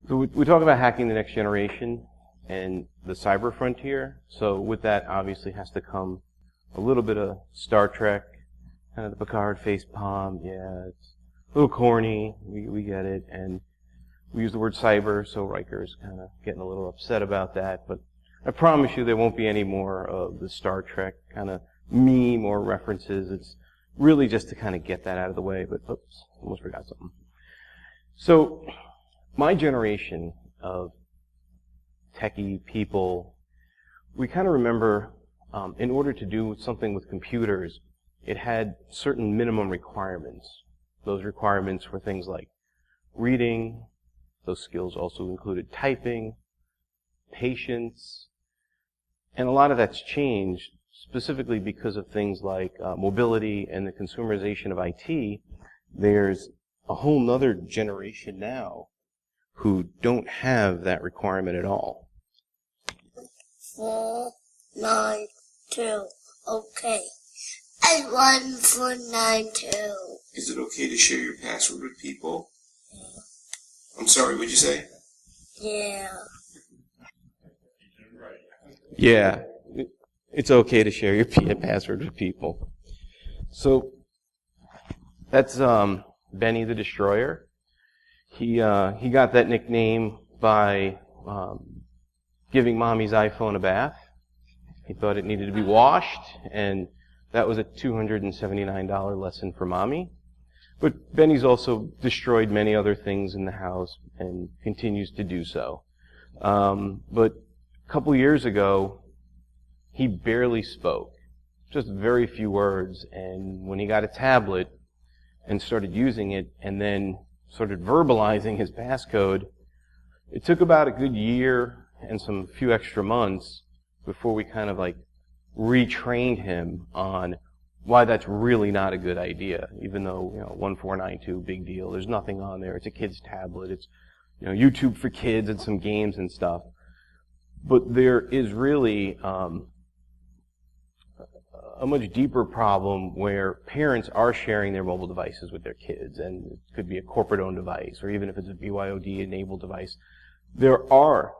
So we talk about hacking the next generation and the cyber frontier. So with that, obviously, has to come a little bit of Star Trek, kind of the Picard face palm. Yeah, it's a little corny. We get it. And we use the word cyber, so Riker's kind of getting a little upset about that. But I promise you there won't be any more of the Star Trek kind of meme or references. It's really just to kind of get that out of the way. But, oops, almost forgot something. So my generation of techie people, we kind of remember in order to do something with computers, it had certain minimum requirements. Those requirements were things like reading. Those skills also included typing, patience, and a lot of that's changed specifically because of things like mobility and the consumerization of IT. There's a whole nother generation now who don't have that requirement at all. 492. Okay. And 1492. Is it okay to share your password with people? Yeah. I'm sorry, what'd you say? Yeah. Yeah, it's okay to share your password with people. So that's Benny the Destroyer. He got that nickname by giving Mommy's iPhone a bath. He thought it needed to be washed, and that was a $279 lesson for Mommy. But Benny's also destroyed many other things in the house and continues to do so. But a couple years ago, he barely spoke, just very few words. And when he got a tablet and started using it and then started verbalizing his passcode, it took about a good year and some few extra months before we kind of like retrained him on why that's really not a good idea, even though, 1492, big deal. There's nothing on there. It's a kid's tablet. It's, YouTube for kids and some games and stuff. But there is really a much deeper problem where parents are sharing their mobile devices with their kids, and it could be a corporate-owned device, or even if it's a BYOD-enabled device. There are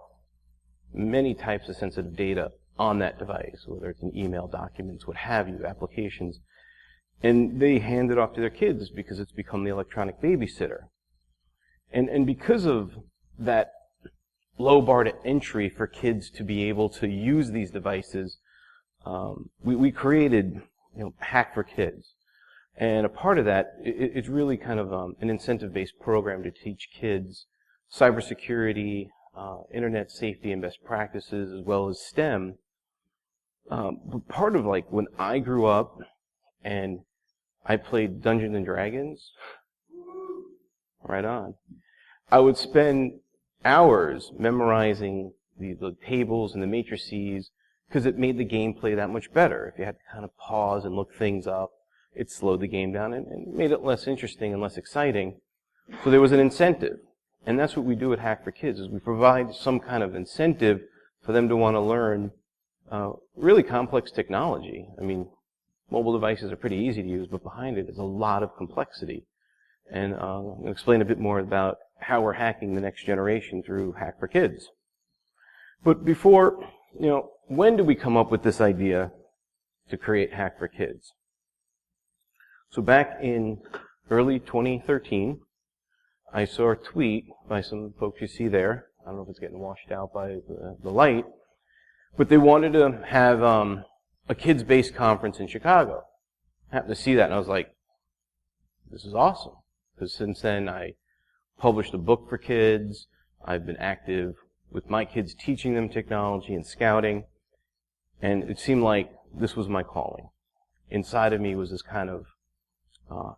many types of sensitive data on that device, whether it's in email, documents, what have you, applications. And they hand it off to their kids because it's become the electronic babysitter. And because of that low bar to entry for kids to be able to use these devices, we created, Hack for Kids. And a part of that, it's really kind of an incentive-based program to teach kids cybersecurity, internet safety and best practices, as well as STEM. But part of when I grew up and I played Dungeons and Dragons, right on, I would spend hours memorizing the tables and the matrices because it made the gameplay that much better. If you had to kind of pause and look things up, it slowed the game down and made it less interesting and less exciting. So there was an incentive. And that's what we do at Hack for Kids, is we provide some kind of incentive for them to want to learn really complex technology. I mean, mobile devices are pretty easy to use, but behind it is a lot of complexity. And I'm going to explain a bit more about how we're hacking the next generation through Hack for Kids. But before, when did we come up with this idea to create Hack for Kids? So back in early 2013, I saw a tweet by some folks you see there. I don't know if it's getting washed out by the light. But they wanted to have a kids-based conference in Chicago. I happened to see that, and I was like, this is awesome. Because since then, I published a book for kids. I've been active with my kids, teaching them technology and scouting. And it seemed like this was my calling. Inside of me was this kind of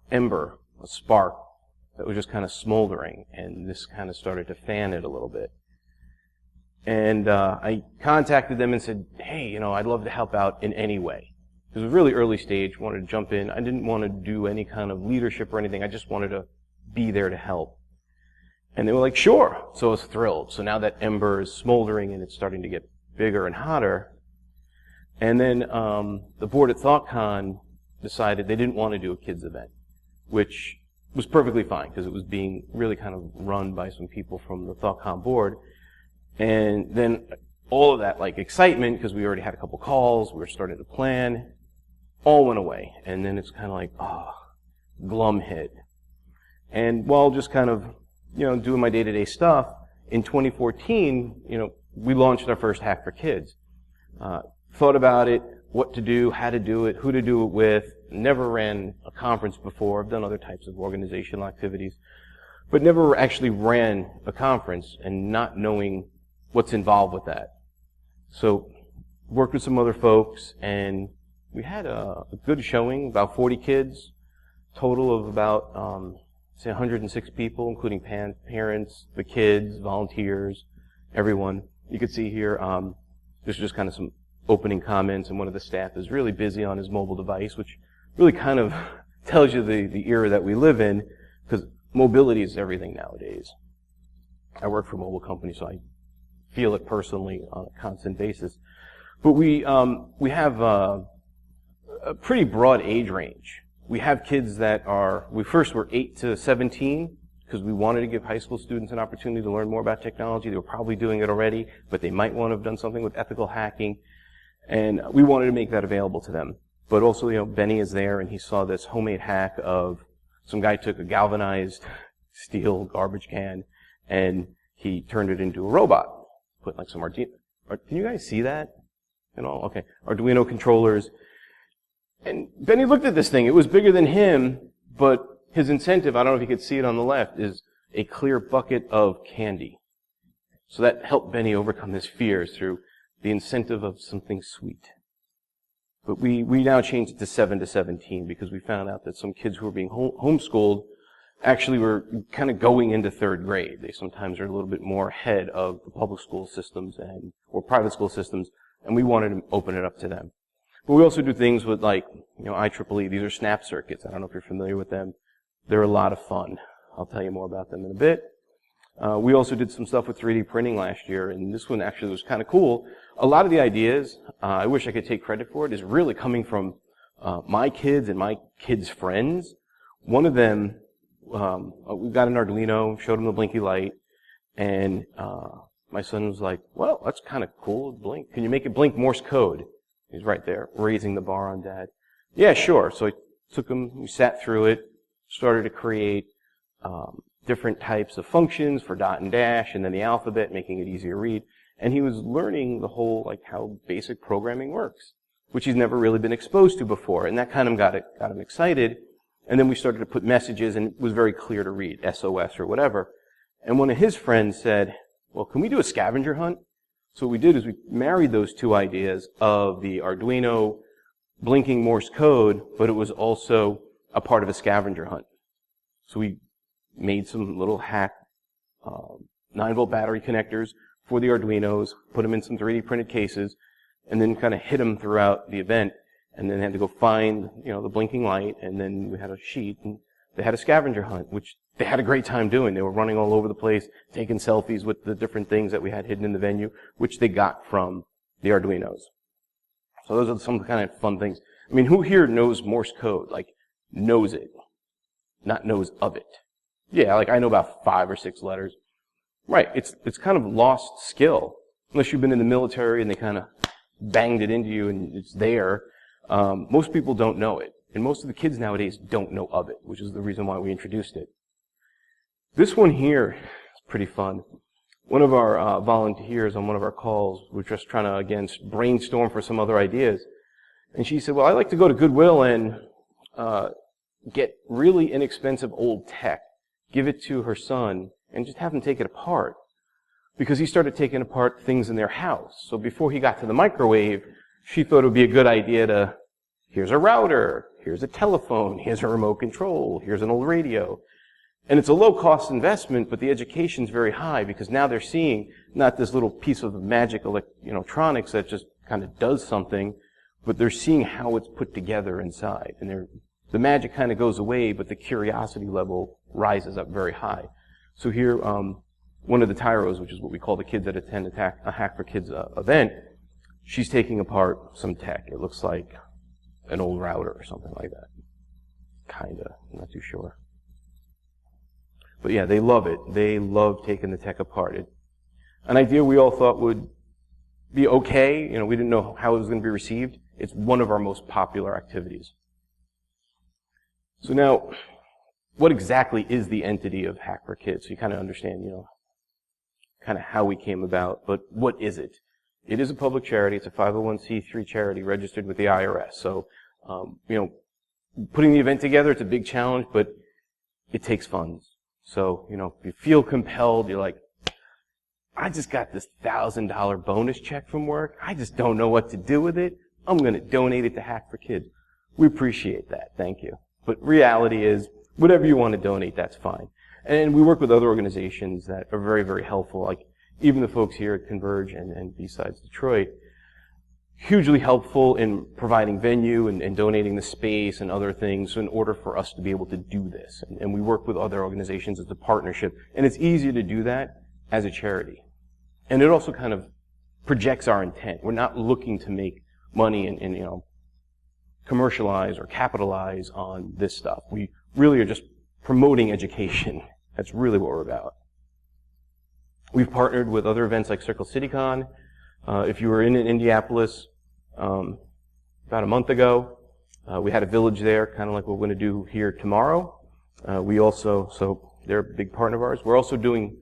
ember, a spark, that was just kind of smoldering. And this kind of started to fan it a little bit. And I contacted them and said, hey, I'd love to help out in any way. It was a really early stage, wanted to jump in. I didn't want to do any kind of leadership or anything. I just wanted to be there to help. And they were like, sure. So I was thrilled. So now that ember is smoldering and it's starting to get bigger and hotter. And then the board at ThoughtCon decided they didn't want to do a kids event, which was perfectly fine because it was being really kind of run by some people from the ThoughtCom board. And then all of that like excitement, because we already had a couple calls, we were starting to plan, all went away. And then it's kind of like, glum hit. And while just kind of, doing my day-to-day stuff, in 2014, we launched our first Hack for Kids. Thought about it, what to do, how to do it, who to do it with. Never ran a conference before. I've done other types of organizational activities, but never actually ran a conference and not knowing what's involved with that. So worked with some other folks, and we had a good showing, about 40 kids, total of about, say 106 people, including parents, the kids, volunteers, everyone. You can see here, this is just kind of some opening comments, and one of the staff is really busy on his mobile device, which really kind of tells you the era that we live in, because mobility is everything nowadays. I work for a mobile company, so I feel it personally on a constant basis. But we have a pretty broad age range. We have kids that we first were 8 to 17, because we wanted to give high school students an opportunity to learn more about technology. They were probably doing it already, but they might want to have done something with ethical hacking. And we wanted to make that available to them. But also, Benny is there, and he saw this homemade hack of some guy took a galvanized steel garbage can, and he turned it into a robot. Put like some Arduino. Can you guys see that? Okay. Arduino controllers. And Benny looked at this thing. It was bigger than him, but his incentive, I don't know if you could see it on the left, is a clear bucket of candy. So that helped Benny overcome his fears through the incentive of something sweet. But we now changed it to 7 to 17 because we found out that some kids who were being homeschooled actually were kind of going into 3rd grade. They sometimes are a little bit more ahead of the public school systems or private school systems, and we wanted to open it up to them. But we also do things with like, IEEE. These are snap circuits. I don't know if you're familiar with them. They're a lot of fun. I'll tell you more about them in a bit. We also did some stuff with 3D printing last year, and this one actually was kind of cool. A lot of the ideas, I wish I could take credit for it, is really coming from my kids and my kids' friends. One of them, we got an Arduino, showed him the blinky light, and my son was like, well, that's kind of cool, blink. Can you make it blink Morse code? He's right there, raising the bar on Dad. Yeah, sure. So I took him, we sat through it, started to create different types of functions for dot and dash, and then the alphabet, making it easier to read. And he was learning the whole, like, how basic programming works, which he's never really been exposed to before. And that kind of got him excited. And then we started to put messages, and it was very clear to read, SOS or whatever. And one of his friends said, well, can we do a scavenger hunt? So what we did is we married those two ideas of the Arduino blinking Morse code, but it was also a part of a scavenger hunt. So we made some little hack 9-volt battery connectors for the Arduinos, put them in some 3D printed cases, and then kind of hid them throughout the event, and then had to go find, the blinking light, and then we had a sheet, and they had a scavenger hunt, which they had a great time doing. They were running all over the place, taking selfies with the different things that we had hidden in the venue, which they got from the Arduinos. So those are some kind of fun things. I mean, who here knows Morse code? Like, knows it, not knows of it. Yeah, like I know about 5 or 6 letters. Right, it's kind of lost skill. Unless you've been in the military and they kind of banged it into you and it's there. Most people don't know it. And most of the kids nowadays don't know of it, which is the reason why we introduced it. This one here is pretty fun. One of our volunteers on one of our calls, we're just trying to, again, brainstorm for some other ideas. And she said, well, I like to go to Goodwill and get really inexpensive old tech, give it to her son, and just have him take it apart. Because he started taking apart things in their house. So before he got to the microwave, she thought it would be a good idea to, here's a router, here's a telephone, here's a remote control, here's an old radio. And it's a low-cost investment, but the education's very high because now they're seeing not this little piece of magic electronics that just kind of does something, but they're seeing how it's put together inside. And the magic kind of goes away, but the curiosity level rises up very high. So here, one of the Tyros, which is what we call the kids that attend a Hack for Kids event, she's taking apart some tech. It looks like an old router or something like that. Kinda, I'm not too sure. But yeah, they love it. They love taking the tech apart. An idea we all thought would be okay. You know, we didn't know how it was going to be received. It's one of our most popular activities. So now, what exactly is the entity of Hack for Kids? So you kind of understand, you know, kind of how we came about. But what is it? It is a public charity. It's a 501c3 charity registered with the IRS. So, you know, putting the event together, it's a big challenge, but it takes funds. So, you know, if you feel compelled, you're like, I just got this $1,000 bonus check from work. I just don't know what to do with it. I'm going to donate it to Hack for Kids. We appreciate that. Thank you. But reality is, whatever you want to donate, that's fine. And we work with other organizations that are very, very helpful, like even the folks here at Converge and Besides Detroit, hugely helpful in providing venue and donating the space and other things in order for us to be able to do this. And we work with other organizations as a partnership. And it's easier to do that as a charity. And it also kind of projects our intent. We're not looking to make money and you know, commercialize or capitalize on this stuff. We really are just promoting education. That's really what we're about. We've partnered with other events like Circle CityCon. If you were in Indianapolis about a month ago, we had a village there, kind of like what we're going to do here tomorrow. So they're a big partner of ours. We're also doing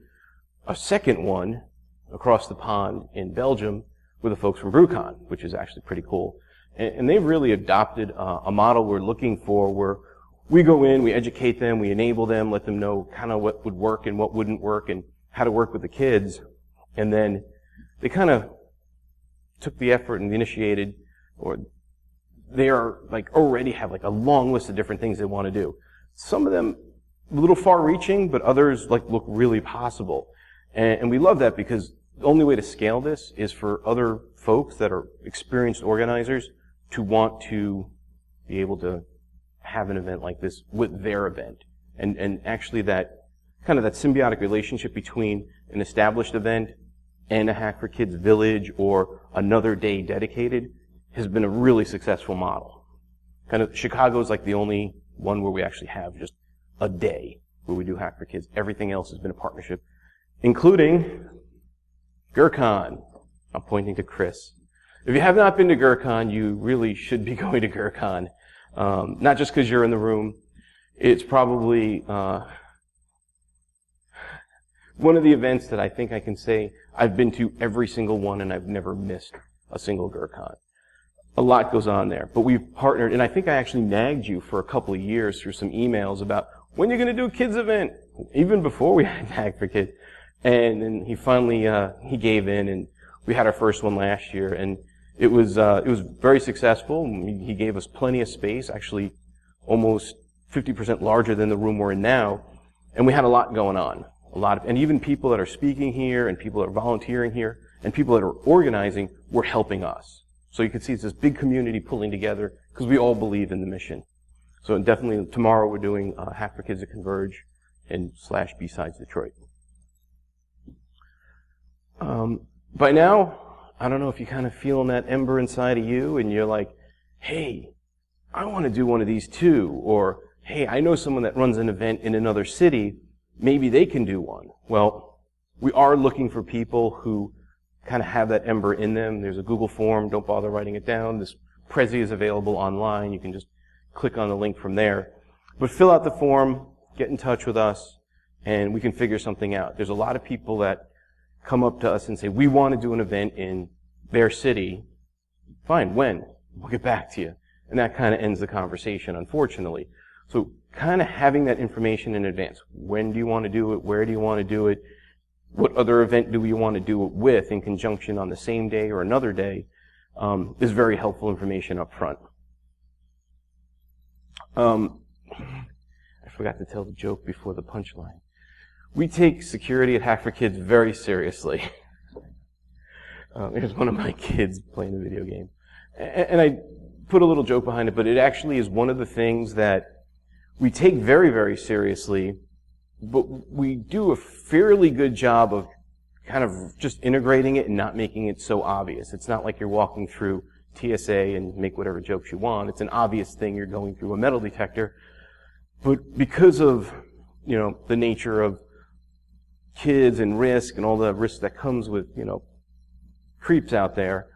a second one across the pond in Belgium with the folks from BrewCon, which is actually pretty cool. And they've really adopted a model we're looking for where we go in, we educate them, we enable them, let them know kind of what would work and what wouldn't work and how to work with the kids. And then they kind of took the effort and initiated, or they are like already have like a long list of different things they want to do. Some of them a little far reaching, but others like look really possible. And we love that because the only way to scale this is for other folks that are experienced organizers to want to be able to have an event like this with their event. And actually that kind of that symbiotic relationship between an established event and a Hack for Kids village or another day dedicated has been a really successful model. Kind of Chicago's like the only one where we actually have just a day where we do Hack for Kids. Everything else has been a partnership, including GERCON. I'm pointing to Chris. If you have not been to GERCON, you really should be going to GERCON. Not just because you're in the room. It's probably one of the events that I think I can say I've been to every single one and I've never missed a single GERCON. A lot goes on there. But we've partnered, and I think I actually nagged you for a couple of years through some emails about when you're going to do a kids event, even before we had Hack for Kids. And then he finally he gave in, and we had our first one last year, and it was very successful. He gave us plenty of space, actually almost 50% larger than the room we're in now, and we had a lot going on. And even people that are speaking here, and people that are volunteering here, and people that are organizing were helping us. So you can see it's this big community pulling together because we all believe in the mission. So definitely tomorrow we're doing Hack for Kids at Converge and / Besides Detroit. By now, I don't know if you're kind of feeling that ember inside of you and you're like, hey, I want to do one of these too. Or, hey, I know someone that runs an event in another city. Maybe they can do one. Well, we are looking for people who kind of have that ember in them. There's a Google form. Don't bother writing it down. This Prezi is available online. You can just click on the link from there. But fill out the form, get in touch with us, and we can figure something out. There's a lot of people that come up to us and say, we want to do an event in their city. Fine, when? We'll get back to you. And that kind of ends the conversation, unfortunately. So kind of having that information in advance. When do you want to do it? Where do you want to do it? What other event do we want to do it with in conjunction on the same day or another day is very helpful information up front. I forgot to tell the joke before the punchline. We take security at Hack for Kids very seriously. Here's one of my kids playing a video game. And I put a little joke behind it, but it actually is one of the things that we take very, very seriously, but we do a fairly good job of kind of just integrating it and not making it so obvious. It's not like you're walking through TSA and make whatever jokes you want. It's an obvious thing. You're going through a metal detector. But because of the nature of kids and risk and all the risk that comes with, creeps out there,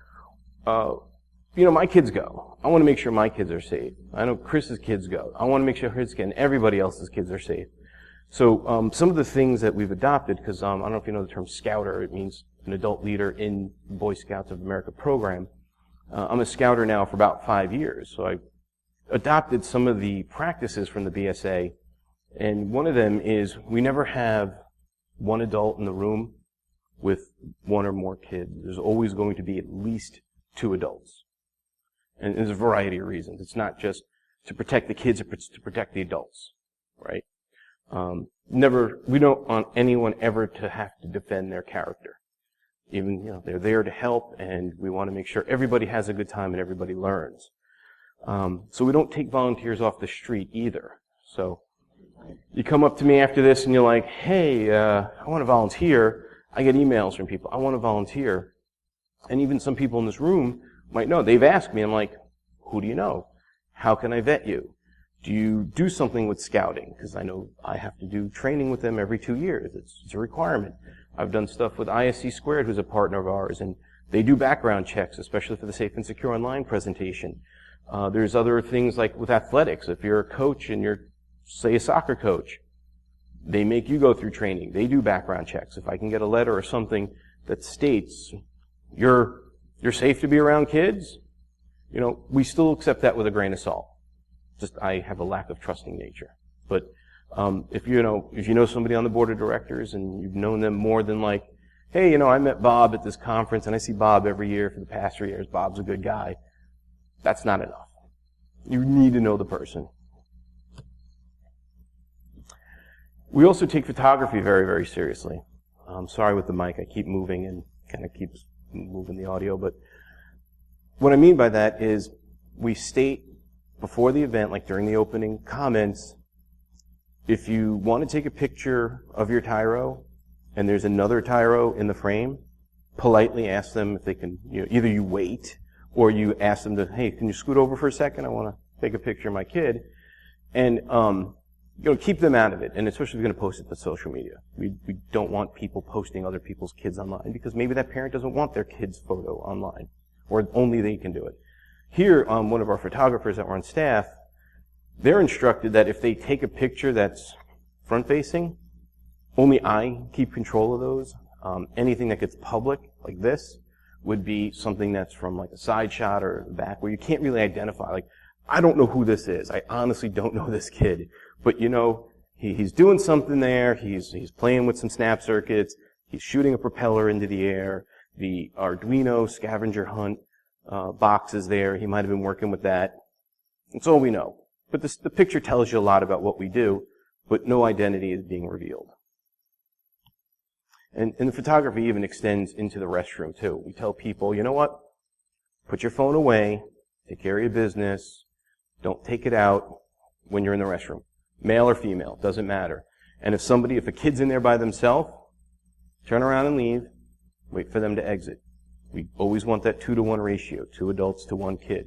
my kids go. I want to make sure my kids are safe. I know Chris's kids go. I want to make sure his kids and everybody else's kids are safe. So some of the things that we've adopted, because I don't know if you know the term scouter, it means an adult leader in Boy Scouts of America program. I'm a scouter now for about 5 years, so I adopted some of the practices from the BSA, and one of them is we never have one adult in the room with one or more kids. There's always going to be at least 2 adults. And there's a variety of reasons. It's not just to protect the kids, it's to protect the adults, right? We don't want anyone ever to have to defend their character. Even, they're there to help, and we want to make sure everybody has a good time and everybody learns. So we don't take volunteers off the street either. So you come up to me after this and you're like, hey, I want to volunteer. I get emails from people. I want to volunteer. And even some people in this room might know. They've asked me. I'm like, who do you know? How can I vet you? Do you do something with scouting? Because I know I have to do training with them every 2 years. It's a requirement. I've done stuff with ISC Squared, who's a partner of ours, and they do background checks, especially for the Safe and Secure Online presentation. There's other things like with athletics. If you're a coach and you're, say, a soccer coach, they make you go through training. They do background checks. If I can get a letter or something that states you're safe to be around kids, we still accept that with a grain of salt. Just I have a lack of trusting nature. But if you know somebody on the board of directors and you've known them more than like, hey, I met Bob at this conference and I see Bob every year for the past 3 years. Bob's a good guy. That's not enough. You need to know the person. We also take photography very, very seriously. I'm sorry with the mic. I keep moving and kind of keeps moving the audio. But what I mean by that is we state before the event, like during the opening comments, if you want to take a picture of your Tyro and there's another Tyro in the frame, politely ask them if they can, either you wait or you ask them to, hey, can you scoot over for a second? I want to take a picture of my kid. And, keep them out of it. And especially if you're going to post it to social media. We don't want people posting other people's kids online because maybe that parent doesn't want their kid's photo online or only they can do it. Here, one of our photographers that were on staff, they're instructed that if they take a picture that's front-facing, only I keep control of those. Anything that gets public, like this, would be something that's from like a side shot or the back where you can't really identify. Like, I don't know who this is. I honestly don't know this kid. But he's doing something there. He's playing with some snap circuits. He's shooting a propeller into the air. The Arduino scavenger hunt box is there. He might have been working with that. That's all we know. But the picture tells you a lot about what we do, but no identity is being revealed. And the photography even extends into the restroom, too. We tell people, you know what? Put your phone away. Take care of your business. Don't take it out when you're in the restroom. Male or female, doesn't matter. And if a kid's in there by themselves, turn around and leave. Wait for them to exit. We always want that 2-to-1 ratio, 2 adults to 1 kid.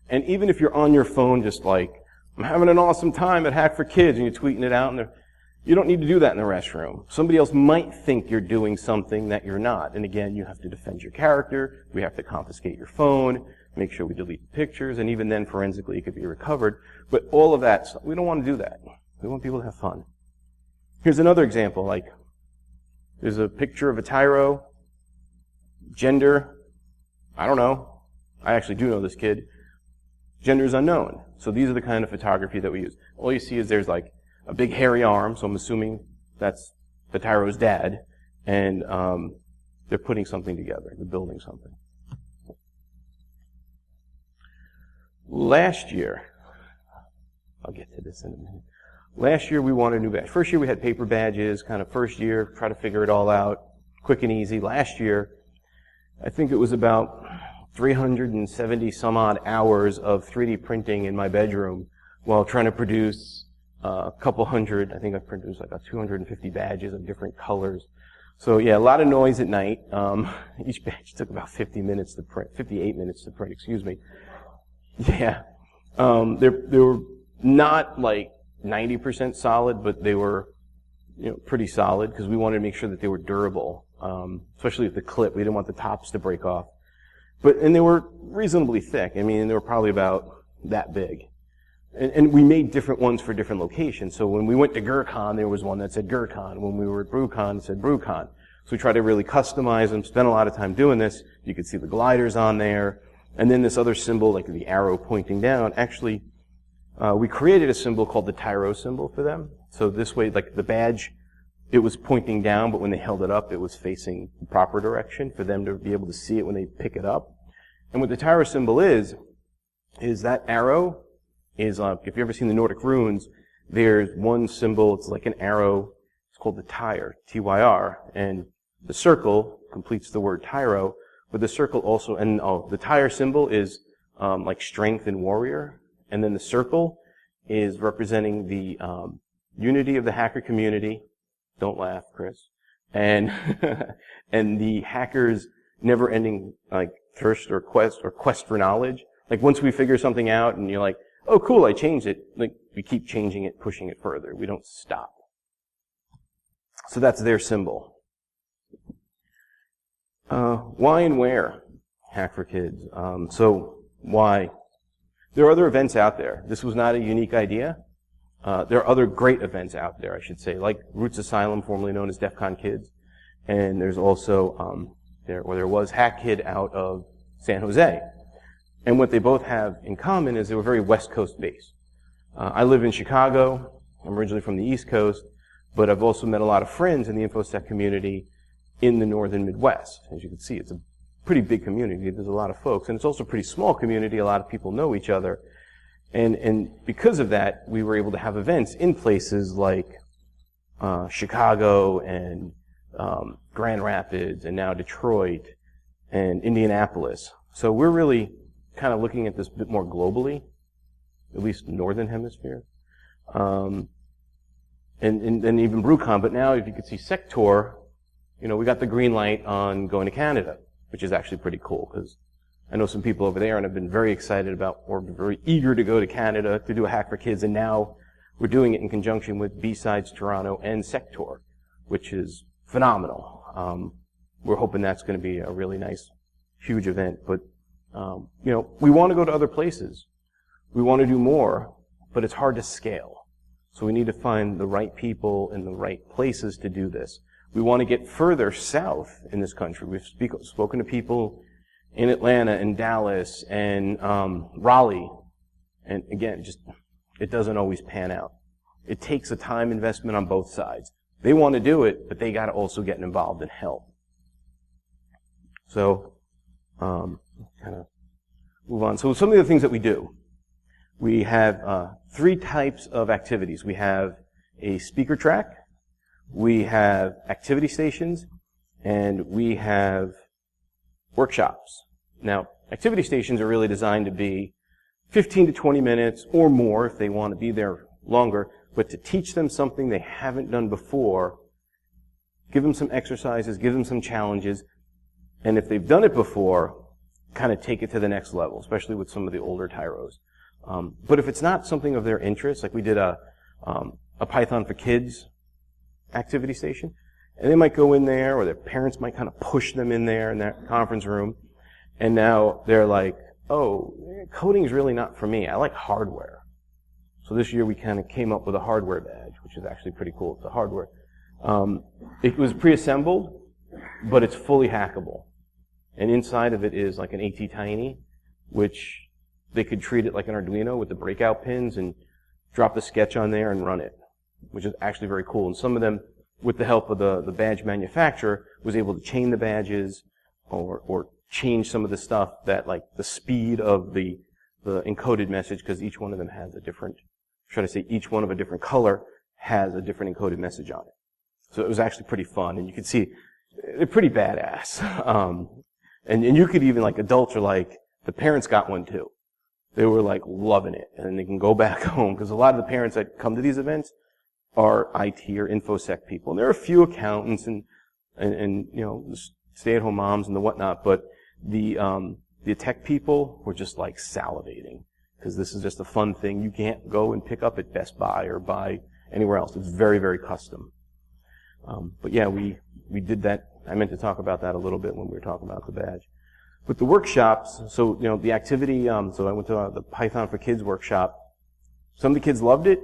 And even if you're on your phone just like, I'm having an awesome time at Hack for Kids, and you're tweeting it out, and you don't need to do that in the restroom. Somebody else might think you're doing something that you're not. And again, you have to defend your character. We have to confiscate your phone, make sure we delete the pictures, and even then, forensically, it could be recovered. But all of that, we don't want to do that. We want people to have fun. Here's another example, like, there's a picture of a Tyro, gender, I don't know. I actually do know this kid. Gender is unknown. So these are the kind of photography that we use. All you see is there's like a big hairy arm, so I'm assuming that's the Tyro's dad, and they're putting something together. They're building something. Last year, I'll get to this in a minute. Last year we wanted a new badge. First year we had paper badges, kind of first year, try to figure it all out, quick and easy. Last year, I think it was about 370 some odd hours of 3D printing in my bedroom while trying to produce a couple hundred, I think I produced like 250 badges of different colors. So yeah, a lot of noise at night. Each badge took about 58 minutes to print, excuse me. Yeah. They were not like 90% solid, but they were pretty solid because we wanted to make sure that they were durable, especially with the clip. We didn't want the tops to break off. And they were reasonably thick. I mean, they were probably about that big. And we made different ones for different locations. So when we went to GurCon, there was one that said GurCon. When we were at BrewCon, it said BrewCon. So we tried to really customize them, spent a lot of time doing this. You could see the gliders on there. And then this other symbol, like the arrow pointing down, actually, we created a symbol called the Tyro Symbol for them. So this way, like the badge, it was pointing down, but when they held it up, it was facing the proper direction for them to be able to see it when they pick it up. And what the Tyro Symbol is that arrow is, if you've ever seen the Nordic runes, there's one symbol, it's like an arrow, it's called the Tyr, T-Y-R, and the circle completes the word Tyro, but the circle also, and the Tyr symbol is like strength and warrior, and then the circle is representing the unity of the hacker community. Don't laugh, Chris. And and the hackers' never-ending like thirst or quest for knowledge. Like once we figure something out, and you're like, oh, cool, I changed it. Like we keep changing it, pushing it further. We don't stop. So that's their symbol. Why and where? Hack for Kids. So why? There are other events out there. This was not a unique idea. There are other great events out there, I should say, like Roots Asylum, formerly known as DEF CON Kids. And there's also, there was Hack Kid out of San Jose. And what they both have in common is they were very West Coast based. I live in Chicago. I'm originally from the East Coast, but I've also met a lot of friends in the InfoSec community in the northern Midwest. As you can see, it's a pretty big community. There's a lot of folks. And it's also a pretty small community. A lot of people know each other. And because of that, we were able to have events in places like Chicago and Grand Rapids and now Detroit and Indianapolis. So we're really kind of looking at this a bit more globally, at least Northern Hemisphere. And even BrewCon. But now, if you could see Sector, we got the green light on going to Canada, which is actually pretty cool because I know some people over there and have been very excited about or very eager to go to Canada to do a Hack for Kids, and now we're doing it in conjunction with B-Sides Toronto and Sector, which is phenomenal. We're hoping that's going to be a really nice, huge event. But, we want to go to other places. We want to do more, but it's hard to scale. So we need to find the right people in the right places to do this. We want to get further south in this country. We've spoken to people in Atlanta and Dallas and Raleigh. And again, it doesn't always pan out. It takes a time investment on both sides. They want to do it, but they got to also get involved and help. So, kind of move on. So some of the things that we do. We have 3 types of activities. We have a speaker track, we have activity stations, and we have workshops. Now, activity stations are really designed to be 15 to 20 minutes or more if they want to be there longer, but to teach them something they haven't done before, give them some exercises, give them some challenges, and if they've done it before, kind of take it to the next level, especially with some of the older Tyros. But if it's not something of their interest, like we did a Python for Kids activity station, and they might go in there, or their parents might kind of push them in there in that conference room, and now they're like, oh, coding is really not for me. I like hardware. So this year we kind of came up with a hardware badge, which is actually pretty cool. It's a hardware. It was pre-assembled, but it's fully hackable. And inside of it is like an AT-Tiny, which they could treat it like an Arduino with the breakout pins and drop the sketch on there and run it, which is actually very cool. And some of them, with the help of the badge manufacturer, was able to chain the badges or change some of the stuff that, like the speed of the encoded message, because each one of them has a different, each one of a different color has a different encoded message on it. So it was actually pretty fun, and you could see they're pretty badass. And you could even, like, adults are like, the parents got one too. They were like loving it, and they can go back home, because a lot of the parents that come to these events are IT or InfoSec people. And there are a few accountants and stay-at-home moms and the whatnot, but the tech people were just like salivating, because this is just a fun thing you can't go and pick up at Best Buy or buy anywhere else. It's very, very custom. But yeah, we did that. I meant to talk about that a little bit when we were talking about the badge. With the workshops, so, the activity, so I went to the Python for Kids workshop. Some of the kids loved it.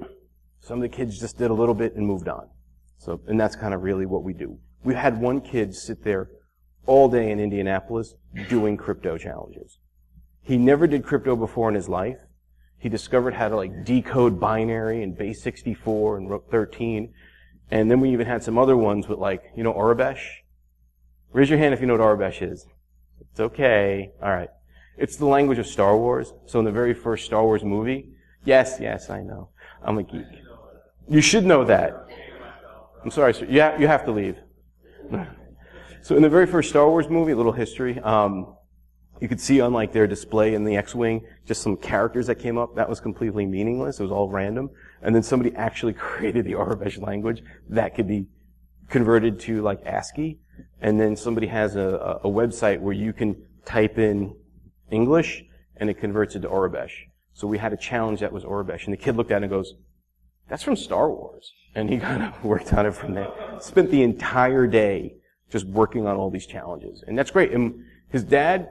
Some of the kids just did a little bit and moved on. So, and that's kind of really what we do. We had one kid sit there all day in Indianapolis doing crypto challenges. He never did crypto before in his life. He discovered how to decode binary and base 64 and root 13. And then we even had some other ones with Orabesh. Raise your hand if you know what Orabesh is. It's okay. All right. It's the language of Star Wars. So in the very first Star Wars movie, yes, I know. I'm a geek. You should know that. I'm sorry, sir. You have to leave. So in the very first Star Wars movie, a little history, you could see on their display in the X-Wing just some characters that came up. That was completely meaningless. It was all random. And then somebody actually created the Orabesh language that could be converted to ASCII. And then somebody has a website where you can type in English and it converts it to Orabesh. So we had a challenge that was Orabesh. And the kid looked at it and goes, "That's from Star Wars." And he kind of worked on it from there. Spent the entire day just working on all these challenges. And that's great. And his dad,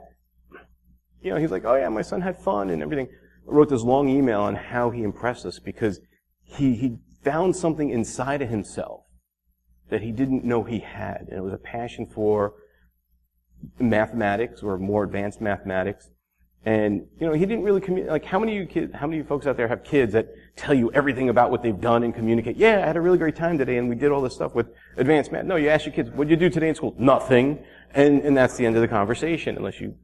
he's like, "Oh yeah, my son had fun and everything." I wrote this long email on how he impressed us because he found something inside of himself that he didn't know he had. And it was a passion for mathematics or more advanced mathematics. And, he didn't really communicate. How many of you folks out there have kids that tell you everything about what they've done and communicate? Yeah, I had a really great time today and we did all this stuff with advanced math. No, you ask your kids, "What'd you do today in school?" "Nothing." And that's the end of the conversation unless you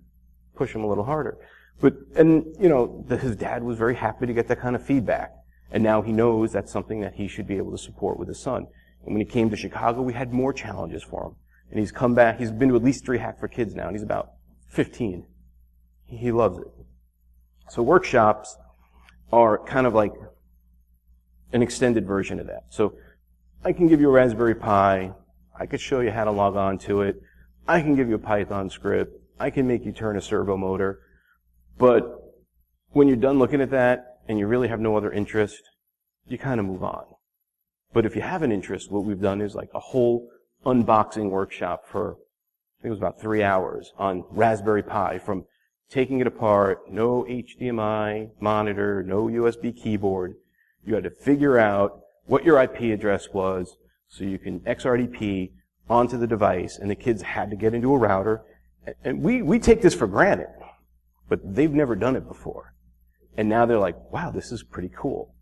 push them a little harder. His dad was very happy to get that kind of feedback. And now he knows that's something that he should be able to support with his son. And when he came to Chicago, we had more challenges for him. And he's come back, he's been to at least 3 Hack for Kids now, and he's about 15. He loves it. So workshops are kind of like an extended version of that. So I can give you a Raspberry Pi. I could show you how to log on to it. I can give you a Python script. I can make you turn a servo motor. But when you're done looking at that and you really have no other interest, you kind of move on. But if you have an interest, what we've done is a whole unboxing workshop for, I think it was about 3 hours on Raspberry Pi, from taking it apart, no HDMI monitor, no USB keyboard. You had to figure out what your IP address was so you can XRDP onto the device, and the kids had to get into a router. And we take this for granted, but they've never done it before. And now they're like, "Wow, this is pretty cool."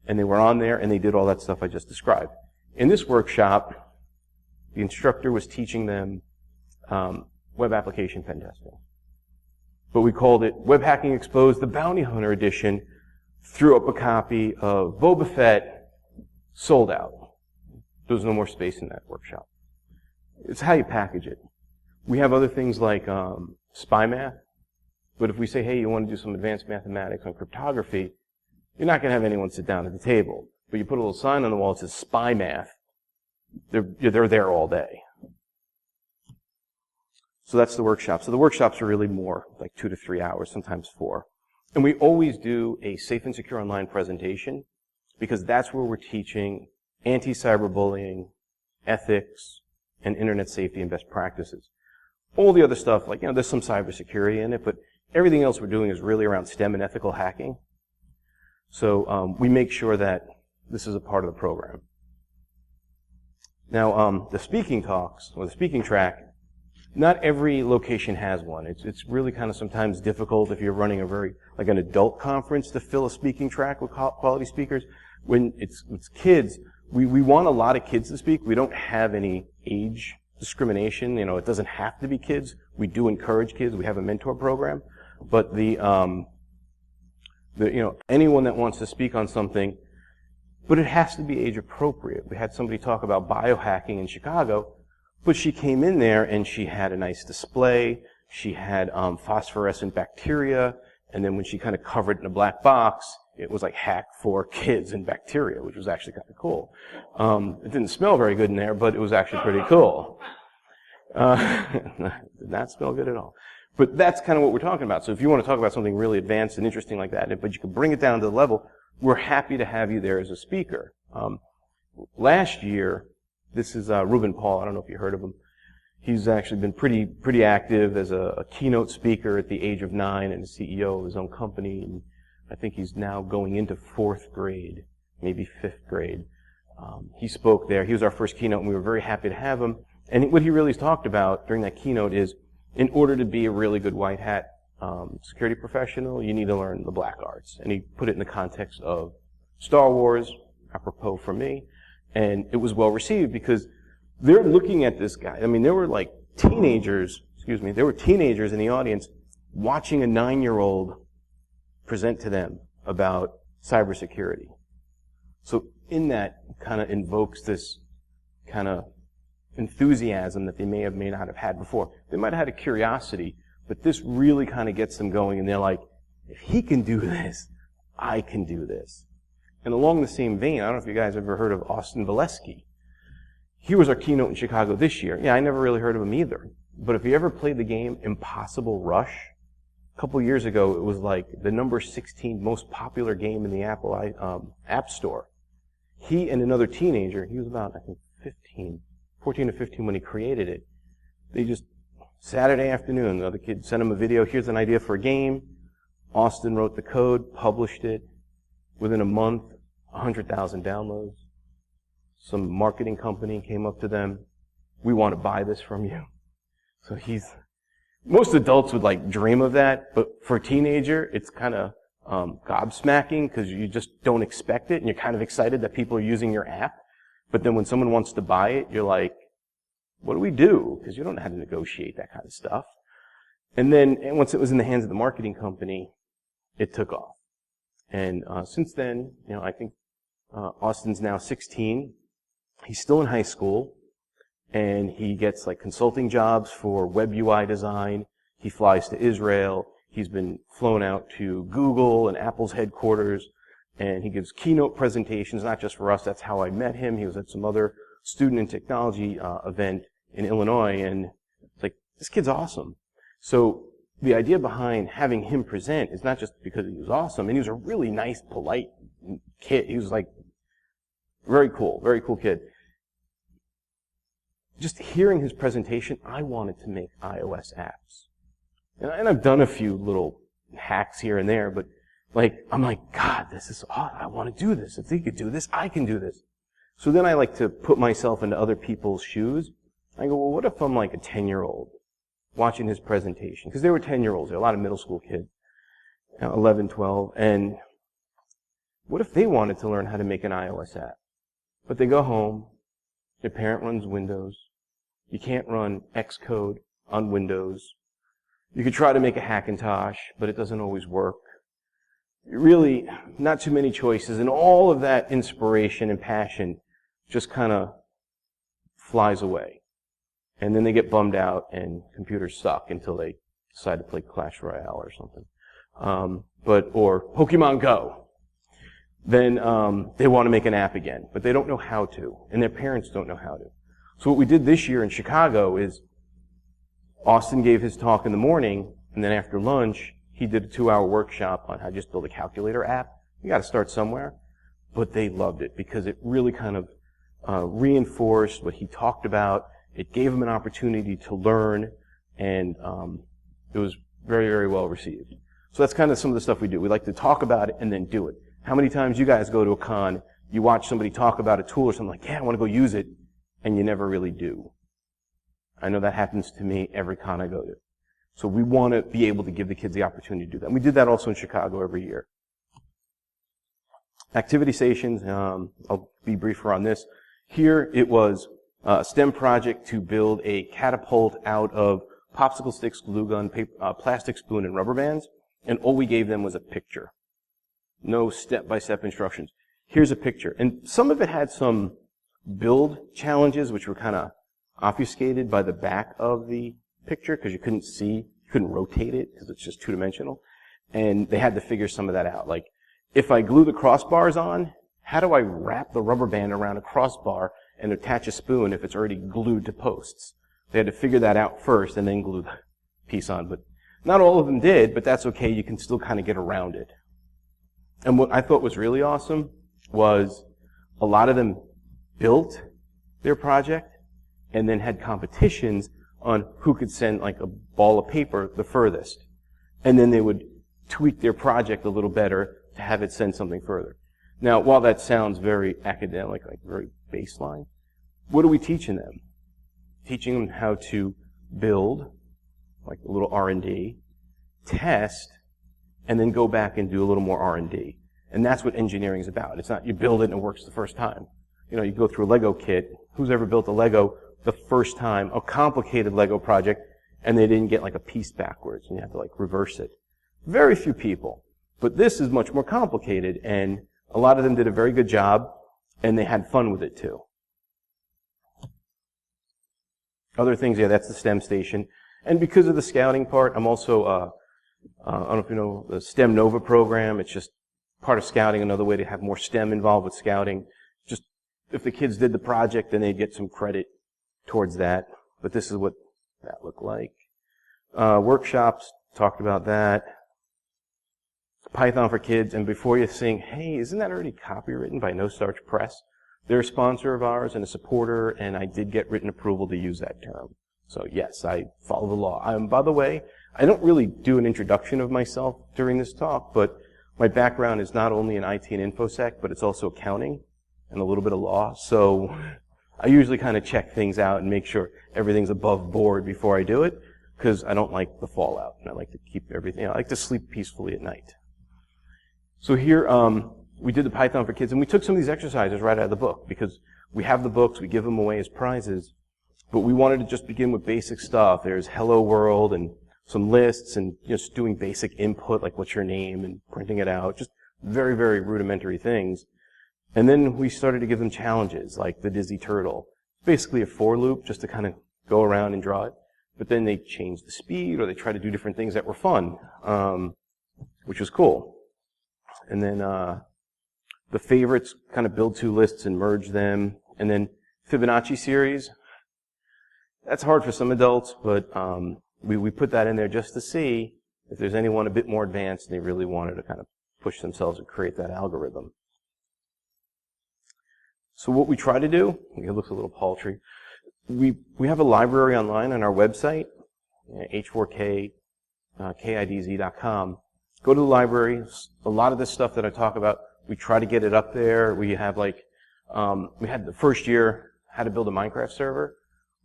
And they were on there and they did all that stuff I just described. In this workshop, the instructor was teaching them web application pen testing. But we called it Web Hacking Exposed, the Bounty Hunter Edition. Threw up a copy of Boba Fett, sold out. There was no more space in that workshop. It's how you package it. We have other things like spy math. But if we say, "Hey, you want to do some advanced mathematics on cryptography," you're not going to have anyone sit down at the table. But you put a little sign on the wall that says spy math. They're there all day. So that's the workshop. So the workshops are really more like 2 to 3 hours, sometimes 4. And we always do a safe and secure online presentation because that's where we're teaching anti-cyberbullying, ethics, and internet safety and best practices. All the other stuff, there's some cybersecurity in it, but everything else we're doing is really around STEM and ethical hacking. So we make sure that this is a part of the program. Now, the speaking talks, or the speaking track, not every location has one. It's really kind of sometimes difficult if you're running an adult conference to fill a speaking track with quality speakers. When it's kids, we want a lot of kids to speak. We don't have any age discrimination. It doesn't have to be kids. We do encourage kids. We have a mentor program. But anyone that wants to speak on something, but it has to be age appropriate. We had somebody talk about biohacking in Chicago, but she came in there and she had a nice display. She had phosphorescent bacteria, and then when she kind of covered it in a black box, it was like hack for kids and bacteria, which was actually kind of cool. It didn't smell very good in there, but it was actually pretty cool. Did not smell good at all. But that's kind of what we're talking about. So if you want to talk about something really advanced and interesting like that, but you can bring it down to the level, we're happy to have you there as a speaker. Last year, This is Ruben Paul. I don't know if you heard of him. He's actually been pretty active as a keynote speaker at the age of 9 and a CEO of his own company. And I think he's now going into 4th grade, maybe 5th grade. He spoke there. He was our first keynote, and we were very happy to have him. And what he really talked about during that keynote is, in order to be a really good white hat security professional, you need to learn the black arts. And he put it in the context of Star Wars, apropos for me, and it was well received because they're looking at this guy. I mean, there were like teenagers, there were teenagers in the audience watching a 9-year-old present to them about cybersecurity. So in that kind of invokes this kind of enthusiasm that they may not have had before. They might have had a curiosity, but this really kind of gets them going, and they're like, if he can do this, I can do this. And along the same vein, I don't know if you guys ever heard of Austin Valesky. He was our keynote in Chicago this year. Yeah, I never really heard of him either. But if you ever played the game Impossible Rush, a couple years ago, it was like the number 16 most popular game in the Apple App Store. He and another teenager, he was about, I think, 14 or 15 when he created it. They just, Saturday afternoon, the other kid sent him a video, here's an idea for a game. Austin wrote the code, published it. Within a month, 100,000 downloads. Some marketing company came up to them. We want to buy this from you. So most adults would like dream of that, but for a teenager, it's kind of gobsmacking because you just don't expect it, and you're kind of excited that people are using your app. But then when someone wants to buy it, you're like, what do we do? Because you don't know how to negotiate that kind of stuff. And then once it was in the hands of the marketing company, it took off. And since then, I think Austin's now 16. He's still in high school, and he gets like consulting jobs for web UI design. He flies to Israel. He's been flown out to Google and Apple's headquarters, and he gives keynote presentations, not just for us. That's how I met him. He was at some other student and technology event in Illinois, and it's like, this kid's awesome. So the idea behind having him present is not just because he was awesome, and he was a really nice, polite kid. He was like, very cool kid. Just hearing his presentation, I wanted to make iOS apps. And I've done a few little hacks here and there, but I'm like, God, this is awesome. I want to do this. If he could do this, I can do this. So then I like to put myself into other people's shoes. I go, well, what if I'm like a 10-year-old watching his presentation? Because they were 10-year-olds. There were a lot of middle school kids, 11, 12. And what if they wanted to learn how to make an iOS app? But they go home, their parent runs Windows. You can't run Xcode on Windows. You could try to make a Hackintosh, but it doesn't always work. Really, not too many choices, and all of that inspiration and passion just kind of flies away. And then they get bummed out, and computers suck until they decide to play Clash Royale or something. Or Pokemon Go. Then they want to make an app again, but they don't know how to, and their parents don't know how to. So what we did this year in Chicago is Austin gave his talk in the morning, and then after lunch, he did a 2-hour workshop on how to just build a calculator app. You got to start somewhere. But they loved it because it really kind of reinforced what he talked about. It gave them an opportunity to learn, and it was very, very well received. So that's kind of some of the stuff we do. We like to talk about it and then do it. How many times you guys go to a con, you watch somebody talk about a tool or something like, yeah, I want to go use it, and you never really do. I know that happens to me every con I go to. So we want to be able to give the kids the opportunity to do that. And we did that also in Chicago every year. Activity stations, I'll be briefer on this. Here it was a STEM project to build a catapult out of popsicle sticks, glue gun, paper, plastic spoon, and rubber bands. And all we gave them was a picture. No step-by-step instructions. Here's a picture. And some of it had some build challenges, which were kind of obfuscated by the back of the picture because you couldn't rotate it because it's just two-dimensional. And they had to figure some of that out. Like, if I glue the crossbars on, how do I wrap the rubber band around a crossbar and attach a spoon if it's already glued to posts? They had to figure that out first and then glue the piece on. But not all of them did, but that's okay. You can still kind of get around it. And what I thought was really awesome was a lot of them built their project and then had competitions on who could send like a ball of paper the furthest. And then they would tweak their project a little better to have it send something further. Now, while that sounds very academic, like very baseline, what are we teaching them? Teaching them how to build, like a little R&D, test, and then go back and do a little more R&D. And that's what engineering is about. It's not you build it and it works the first time. You know, you go through a Lego kit. Who's ever built a Lego the first time, a complicated Lego project, and they didn't get like a piece backwards and you have to like reverse it? Very few people. But this is much more complicated, and a lot of them did a very good job, and they had fun with it too. Other things, yeah, that's the STEM station. And because of the scouting part, I'm also, I don't know if you know the STEM Nova program. It's just part of scouting, another way to have more STEM involved with scouting. Just if the kids did the project, then they'd get some credit towards that. But this is what that looked like. Workshops, talked about that. Python for Kids, and before you think, hey, isn't that already copywritten by No Starch Press? They're a sponsor of ours and a supporter, and I did get written approval to use that term. So yes, I follow the law. By the way, I don't really do an introduction of myself during this talk, but my background is not only in IT and InfoSec, but it's also accounting and a little bit of law. So I usually kind of check things out and make sure everything's above board before I do it, because I don't like the fallout, and I like to keep everything. I like to sleep peacefully at night. So here, we did the Python for Kids, and we took some of these exercises right out of the book, because we have the books, we give them away as prizes, but we wanted to just begin with basic stuff. There's Hello World and some lists and just doing basic input, like what's your name, and printing it out, just very, very rudimentary things. And then we started to give them challenges, like the Dizzy Turtle. It's basically a for loop, just to kind of go around and draw it. But then they changed the speed, or they tried to do different things that were fun, which was cool. And then the favorites, kind of build two lists and merge them. And then Fibonacci series. That's hard for some adults, but we put that in there just to see if there's anyone a bit more advanced and they really wanted to kind of push themselves and create that algorithm. So what we try to do, it looks a little paltry, we have a library online on our website, h4k.kidz.com. Go to the library. A lot of this stuff that I talk about, we try to get it up there. We have like, we had the first year how to build a Minecraft server.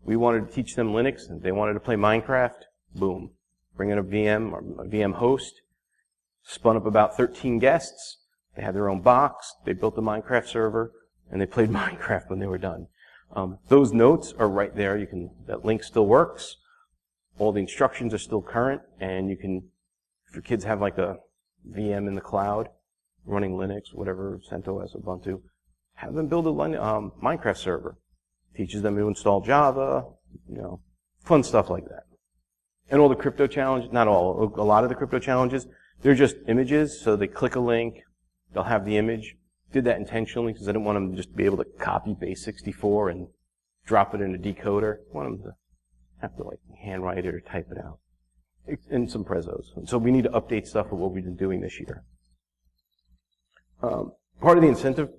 We wanted to teach them Linux, and they wanted to play Minecraft. Boom. Bring in a VM or a VM host. Spun up about 13 guests. They had their own box. They built the Minecraft server, and they played Minecraft when they were done. Those notes are right there. That link still works. All the instructions are still current, and you can, if your kids have like a VM in the cloud, running Linux, whatever, CentOS, Ubuntu, have them build a Minecraft server. Teaches them to install Java, fun stuff like that. And all the crypto challenges, not all, a lot of the crypto challenges, they're just images, so they click a link, they'll have the image. Did that intentionally because I didn't want them to just be able to copy base 64 and drop it in a decoder. I want them to have to like handwrite it or type it out. And some prezos. So we need to update stuff of what we've been doing this year. Part of the incentive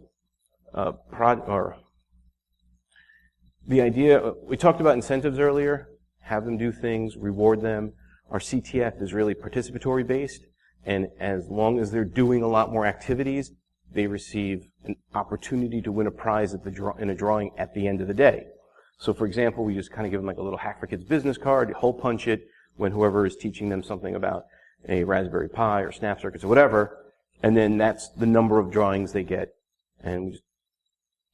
the idea, we talked about incentives earlier, have them do things, reward them. Our CTF is really participatory based, and as long as they're doing a lot more activities, they receive an opportunity to win a prize in a drawing at the end of the day. So for example, we just kind of give them like a little Hack for Kids business card, you hole punch it when whoever is teaching them something about a Raspberry Pi or snap circuits or whatever, and then that's the number of drawings they get. And we just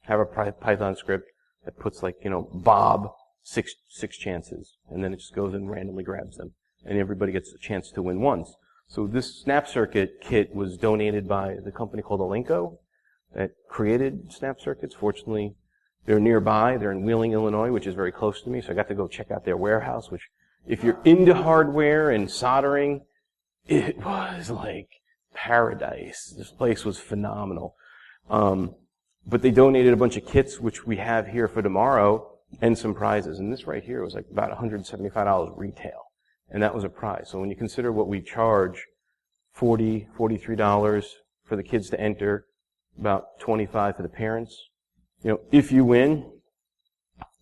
have a Python script that puts like, Bob, six chances, and then it just goes and randomly grabs them. And everybody gets a chance to win once. So this snap circuit kit was donated by the company called Alinco that created snap circuits. Fortunately, they're nearby. They're in Wheeling, Illinois, which is very close to me, so I got to go check out their warehouse, which if you're into hardware and soldering, it was like paradise. This place was phenomenal. But they donated a bunch of kits, which we have here for tomorrow, and some prizes. And this right here was like about $175 retail. And that was a prize. So when you consider what we charge, $43 for the kids to enter, about $25 for the parents. If you win,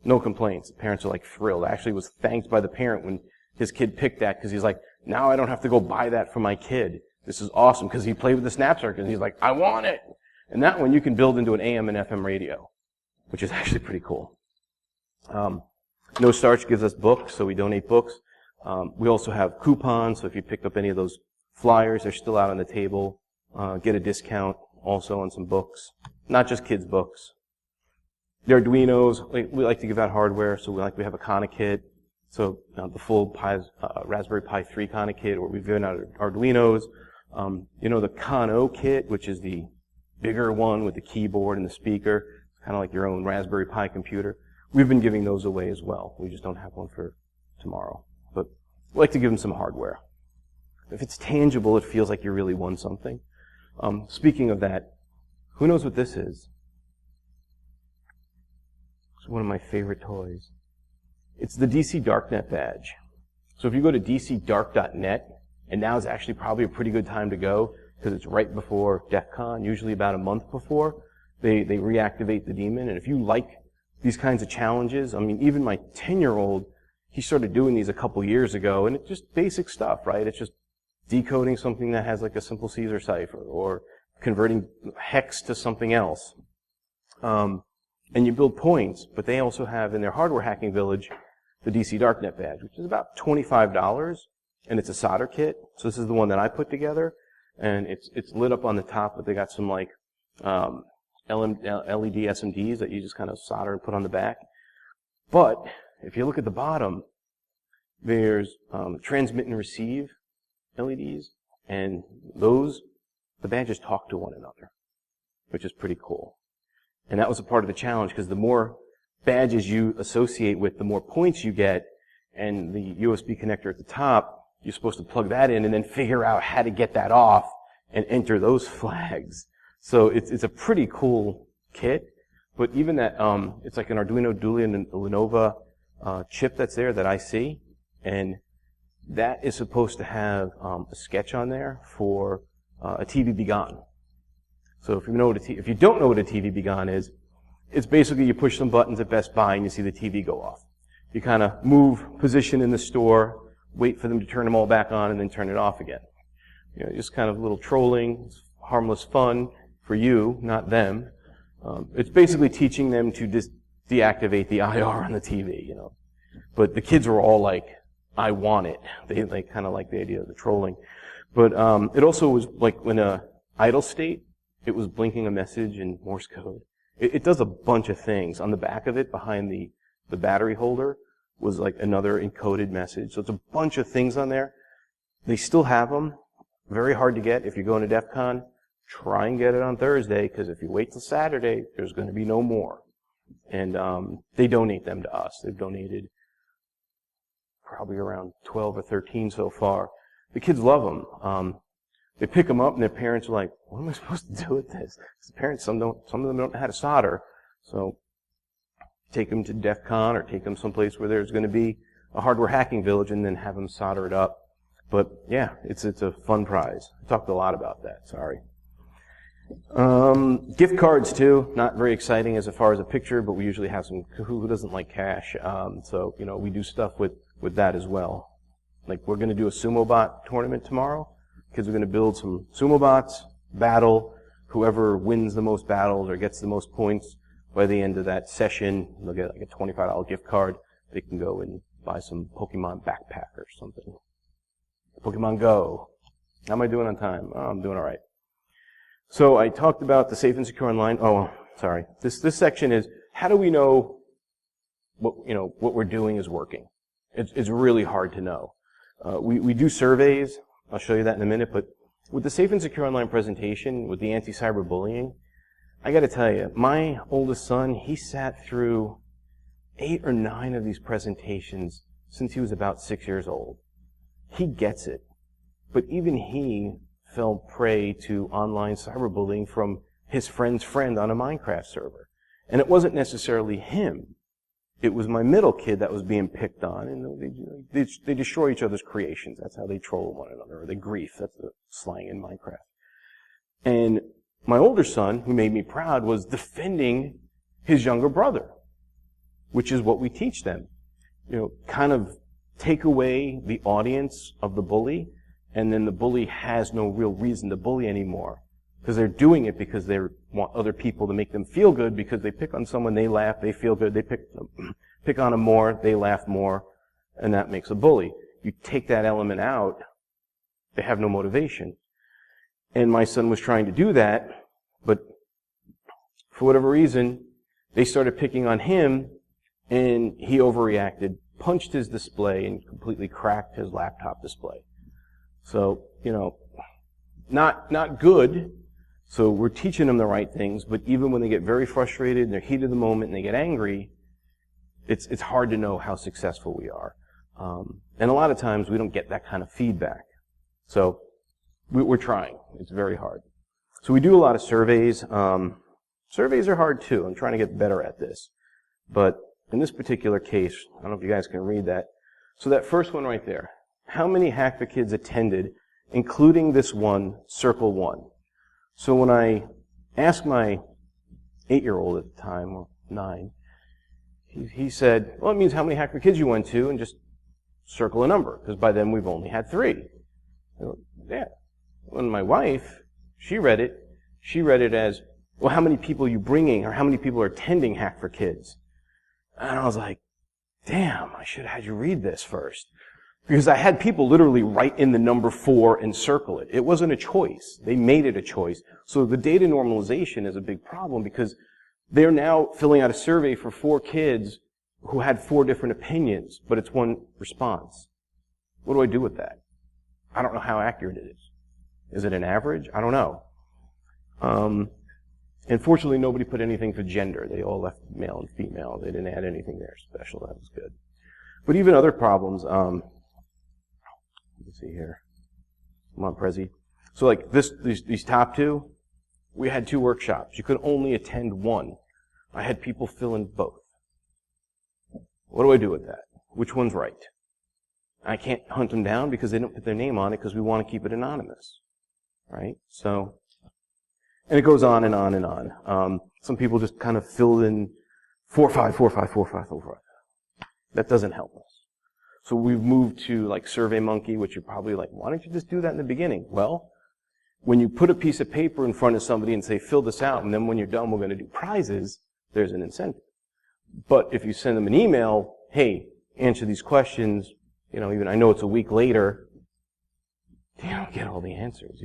No complaints. The parents are like thrilled. Actually was thanked by the parent when his kid picked that because he's like, now I don't have to go buy that for my kid. This is awesome because he played with the snap circuit and he's like, I want it. And that one you can build into an AM and FM radio, which is actually pretty cool. No Starch gives us books, so we donate books. We also have coupons, so if you picked up any of those flyers, they're still out on the table. Get a discount also on some books, not just kids' books. The Arduinos, we like to give out hardware, so we have a Kana kit. So the full Raspberry Pi 3 Kana kit, where we've given out Arduinos. The Kano kit, which is the bigger one with the keyboard and the speaker, kind of like your own Raspberry Pi computer. We've been giving those away as well. We just don't have one for tomorrow. But we like to give them some hardware. If it's tangible, it feels like you really won something. Speaking of that, who knows what this is? It's one of my favorite toys. It's the Dc Darknet Badge. So if you go to dcdark.net, and now is actually probably a pretty good time to go, because it's right before DEF CON, usually about a month before, they reactivate the daemon. And if you like these kinds of challenges, I mean, even my 10-year-old, he started doing these a couple years ago, and it's just basic stuff, right? It's just decoding something that has like a simple Caesar cipher, or converting hex to something else. And you build points, but they also have in their hardware hacking village the Dc Darknet Badge, which is about $25, and it's a solder kit. So this is the one that I put together, and it's lit up on the top, but they got some like LED SMDs that you just kind of solder and put on the back. But if you look at the bottom, there's transmit and receive LEDs, and the badges talk to one another, which is pretty cool. And that was a part of the challenge, because the more badges you associate with, the more points you get, and the USB connector at the top, you're supposed to plug that in and then figure out how to get that off and enter those flags. So it's a pretty cool kit, but even that, it's like an Arduino Dualia and Lenovo chip that's there that I see, and that is supposed to have a sketch on there for a TV Be Gone. So if you don't know what a TV Be Gone is, it's basically you push some buttons at Best Buy and you see the TV go off. You kind of move position in the store, wait for them to turn them all back on, and then turn it off again. Just kind of a little trolling, harmless fun for you, not them. It's basically teaching them to deactivate the IR on the TV, But the kids were all like, I want it. They kind of like the idea of the trolling. But it also was like when a idle state, it was blinking a message in Morse code. It does a bunch of things. On the back of it, behind the battery holder, was like another encoded message. So it's a bunch of things on there. They still have them. Very hard to get. If you're going to DEF CON, try and get it on Thursday, because if you wait till Saturday, there's going to be no more. And they donate them to us. They've donated probably around 12 or 13 so far. The kids love them. They pick them up, and their parents are like, what am I supposed to do with this? Because the parents, some of them don't know how to solder. So take them to DEF CON or take them someplace where there's going to be a hardware hacking village and then have them solder it up. But yeah, it's a fun prize. I talked a lot about that, sorry. Gift cards too, not very exciting as far as a picture, but we usually have some, who doesn't like cash? So, we do stuff with that as well. Like we're going to do a sumo bot tournament tomorrow. Kids are going to build some sumo bots, battle. Whoever wins the most battles or gets the most points by the end of that session, they'll get like a $25 gift card. They can go and buy some Pokemon backpack or something. Pokemon Go. How am I doing on time? Oh, I'm doing all right. So I talked about the safe and secure online. Oh, sorry. This section is how do we know what we're doing is working? It's really hard to know. We do surveys. I'll show you that in a minute, but with the Safe and Secure Online presentation, with the anti-cyberbullying, I gotta tell you, my oldest son, he sat through 8 or 9 of these presentations since he was about 6 years old. He gets it. But even he fell prey to online cyberbullying from his friend's friend on a Minecraft server. And it wasn't necessarily him. It was my middle kid that was being picked on, and they destroy each other's creations. That's how they troll one another, or they grief. That's the slang in Minecraft. And my older son, who made me proud, was defending his younger brother. which is what we teach them. Kind of take away the audience of the bully, and then the bully has no real reason to bully anymore. Because they're doing it because they want other people to make them feel good, because they pick on someone, they laugh, they feel good, they pick on them more, they laugh more, and that makes a bully. You take that element out, they have no motivation. And my son was trying to do that, but for whatever reason, they started picking on him, and he overreacted, punched his display, and completely cracked his laptop display. So, not good. So we're teaching them the right things, but even when they get very frustrated and they're heat of the moment and they get angry, it's hard to know how successful we are. And a lot of times we don't get that kind of feedback. So we're trying. It's very hard. So we do a lot of surveys. Surveys are hard too. I'm trying to get better at this. But in this particular case, I don't know if you guys can read that. So that first one right there, how many Hack for Kids attended, including this one, Circle 1? So when I asked my 8-year-old at the time, well, 9, he said, well, it means how many Hack for Kids you went to, and just circle a number, because by then we've only had 3. Yeah. When my wife, she read it as, well, how many people are you bringing, or how many people are attending Hack for Kids? And I was like, damn, I should have had you read this first. Because I had people literally write in the number 4 and circle it. It wasn't a choice. They made it a choice. So the data normalization is a big problem, because they're now filling out a survey for 4 kids who had 4 different opinions, but it's one response. What do I do with that? I don't know how accurate it is. Is it an average? I don't know. Unfortunately, nobody put anything for gender. They all left male and female. They didn't add anything there special. That was good. But even other problems, let's see here. Come on, Prezi. So like these top 2, we had 2 workshops. You could only attend 1. I had people fill in both. What do I do with that? Which one's right? I can't hunt them down because they don't put their name on it, because we want to keep it anonymous. Right? So, and it goes on and on and on. Some people just kind of filled in 4, 5, 4, 5, 4, 5, 4, 5. That doesn't help us. So we've moved to like SurveyMonkey, which you're probably like, why don't you just do that in the beginning? Well, when you put a piece of paper in front of somebody and say, fill this out, and then when you're done, we're going to do prizes, there's an incentive. But if you send them an email, hey, answer these questions, even I know it's a week later, you don't get all the answers.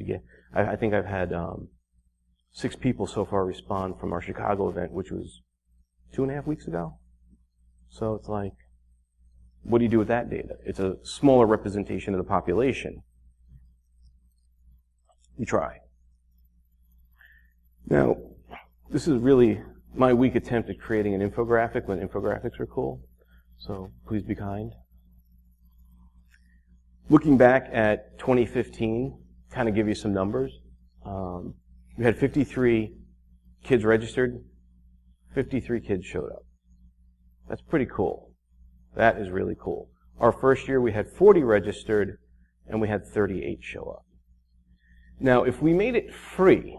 I think I've had 6 people so far respond from our Chicago event, which was 2.5 weeks ago. So it's like, what do you do with that data? It's a smaller representation of the population. You try. Now, this is really my weak attempt at creating an infographic when infographics are cool. So please be kind. Looking back at 2015, kind of give you some numbers. We had 53 kids registered. 53 kids showed up. That's pretty cool. That is really cool. Our first year we had 40 registered, and we had 38 show up. Now, if we made it free,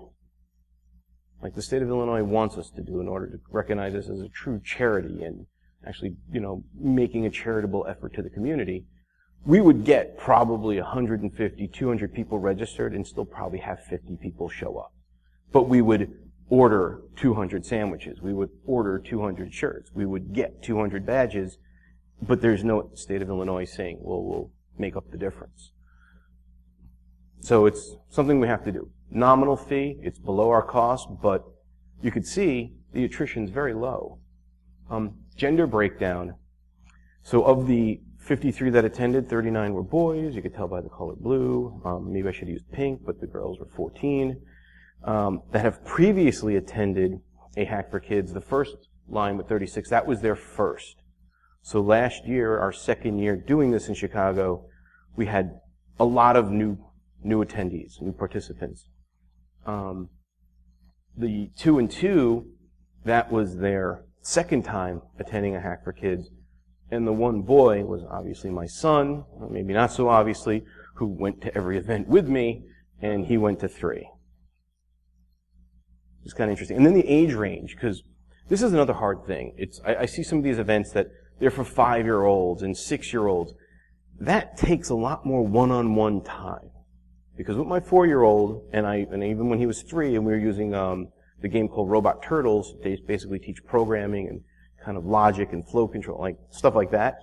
like the state of Illinois wants us to do in order to recognize us as a true charity and actually, making a charitable effort to the community, we would get probably 150, 200 people registered and still probably have 50 people show up. But we would order 200 sandwiches. We would order 200 shirts. We would get 200 badges. But there's no state of Illinois saying, well, we'll make up the difference. So it's something we have to do. Nominal fee, it's below our cost, but you could see the attrition's very low. Gender breakdown. So of the 53 that attended, 39 were boys. You could tell by the color blue. Maybe I should have used pink, but the girls were 14. That have previously attended a Hack for Kids. The first line with 36, that was their first. So last year, our second year doing this in Chicago, we had a lot of new attendees, new participants. The 2 and 2, that was their second time attending a Hack for Kids. And the one boy was obviously my son, or maybe not so obviously, who went to every event with me, and he went to 3. It's kind of interesting. And then the age range, because This is another hard thing. I see some of these events that they're for 5-year-olds and 6-year-olds. That takes a lot more one-on-one time. Because with my 4-year-old, and even when he was 3, and we were using the game called Robot Turtles, they basically teach programming and kind of logic and flow control, like stuff like that.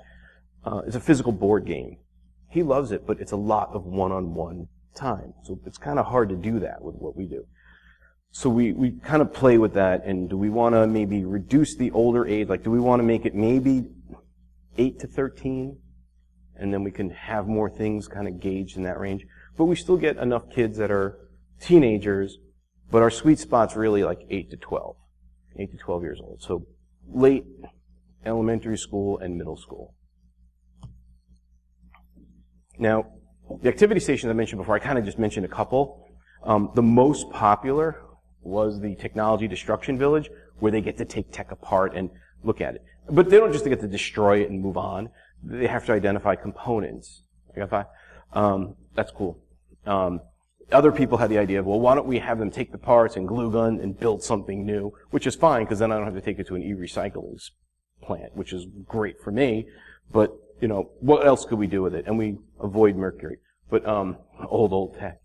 It's a physical board game. He loves it, but it's a lot of one-on-one time. So it's kind of hard to do that with what we do. So we kind of play with that, and do we want to maybe reduce the older age? Like, do we want to make it maybe 8 to 13? And then we can have more things kind of gauged in that range. But we still get enough kids that are teenagers, but our sweet spot's really like 8 to 12. 8 to 12 years old. So late elementary school and middle school. Now, the activity stations I mentioned before, I kind of just mentioned a couple. The most popular was the Technology Destruction Village, where they get to take tech apart and look at it. But they don't just get to destroy it and move on. They have to identify components. That's cool. Other people had the idea of, well, why don't we have them take the parts and glue gun and build something new, which is fine, because then I don't have to take it to an e-recycling plant, which is great for me. But, what else could we do with it? And we avoid mercury. But, old tech.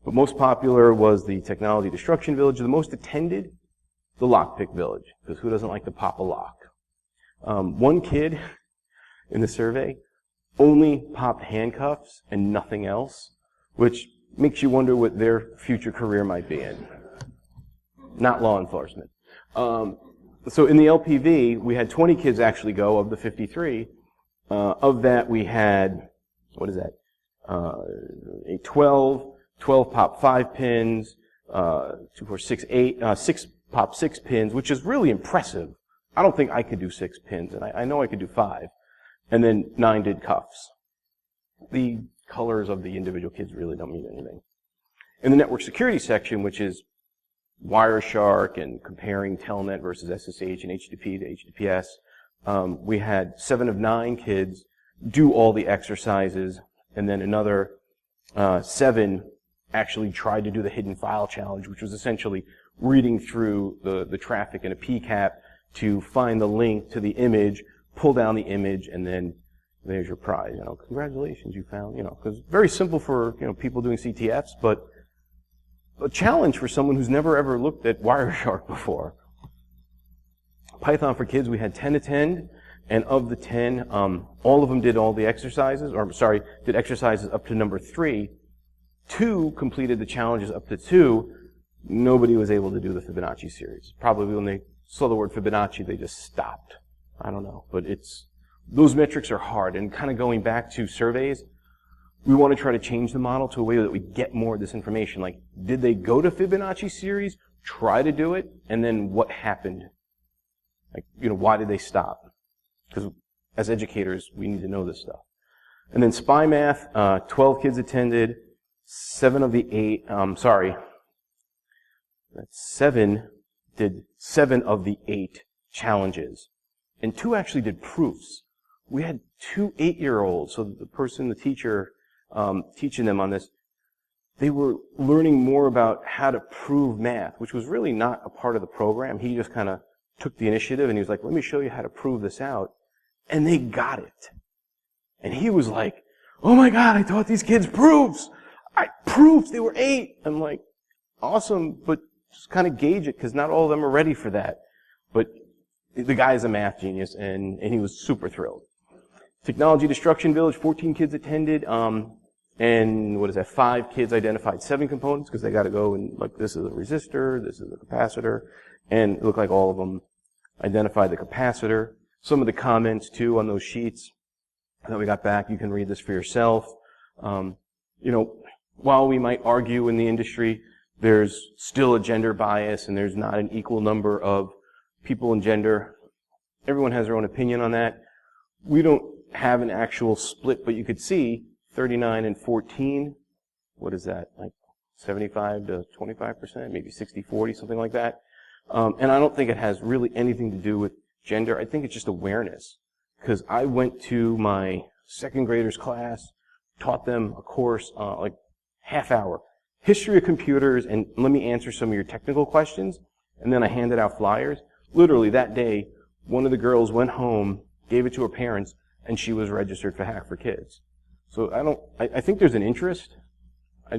But most popular was the Technology Destruction Village. The most attended, the Lockpick Village, because who doesn't like to pop a lock? One kid in the survey only popped handcuffs and nothing else, which makes you wonder what their future career might be in. Not law enforcement. So in the LPV, we had 20 kids actually go of the 53. Of that, we had, 12 pop 5 pins, 2, 4, 6, 8, 6 pop 6 pins, which is really impressive. I don't think I could do 6 pins, and I know I could do 5. And then 9 did cuffs. The colors of the individual kids really don't mean anything. In the network security section, which is Wireshark and comparing Telnet versus SSH and HTTP to HTTPS, we had 7 of 9 kids do all the exercises, and then another 7 actually tried to do the hidden file challenge, which was essentially reading through the traffic in a PCAP to find the link to the image, pull down the image, and then there's your prize. Congratulations, you found, because very simple for, people doing CTFs, but a challenge for someone who's never ever looked at Wireshark before. Python for Kids, we had 10 attend, and of the 10, all of them did all the exercises, did exercises up to number 3. 2 completed the challenges up to 2. Nobody was able to do the Fibonacci series. Probably when they saw the word Fibonacci, they just stopped. I don't know, but those metrics are hard. And kind of going back to surveys, we want to try to change the model to a way that we get more of this information. Like, did they go to Fibonacci series, try to do it, and then what happened? Like, why did they stop? Because as educators, we need to know this stuff. And then Spy Math, 12 kids attended, 7 of the 8, 7 did 7 of the 8 challenges. And 2 actually did proofs. We had 2 8-year-olds, so the teacher teaching them on this, they were learning more about how to prove math, which was really not a part of the program. He just kind of took the initiative, and he was like, let me show you how to prove this out. And they got it. And he was like, oh my God, I taught these kids proofs. Proofs, they were 8. I'm like, awesome, but just kind of gauge it, because not all of them are ready for that. But the guy is a math genius, and he was super thrilled. Technology Destruction Village, 14 kids attended, and 5 kids identified 7 components, because they got to go and, like, this is a resistor, this is a capacitor, and it looked like all of them identified the capacitor. Some of the comments, too, on those sheets that we got back, you can read this for yourself. While we might argue in the industry, there's still a gender bias, and there's not an equal number of people in gender. Everyone has their own opinion on that. We don't have an actual split, but you could see 39 and 14. What is that? Like 75 to 25%, maybe 60-40, something like that. And I don't think it has really anything to do with gender. I think it's just awareness. Because I went to my second graders class, taught them a course, like half hour, history of computers, and let me answer some of your technical questions. And then I handed out flyers. literally that day, one of the girls went home, gave it to her parents, and she was registered for Hack for Kids. So I think there's an interest. I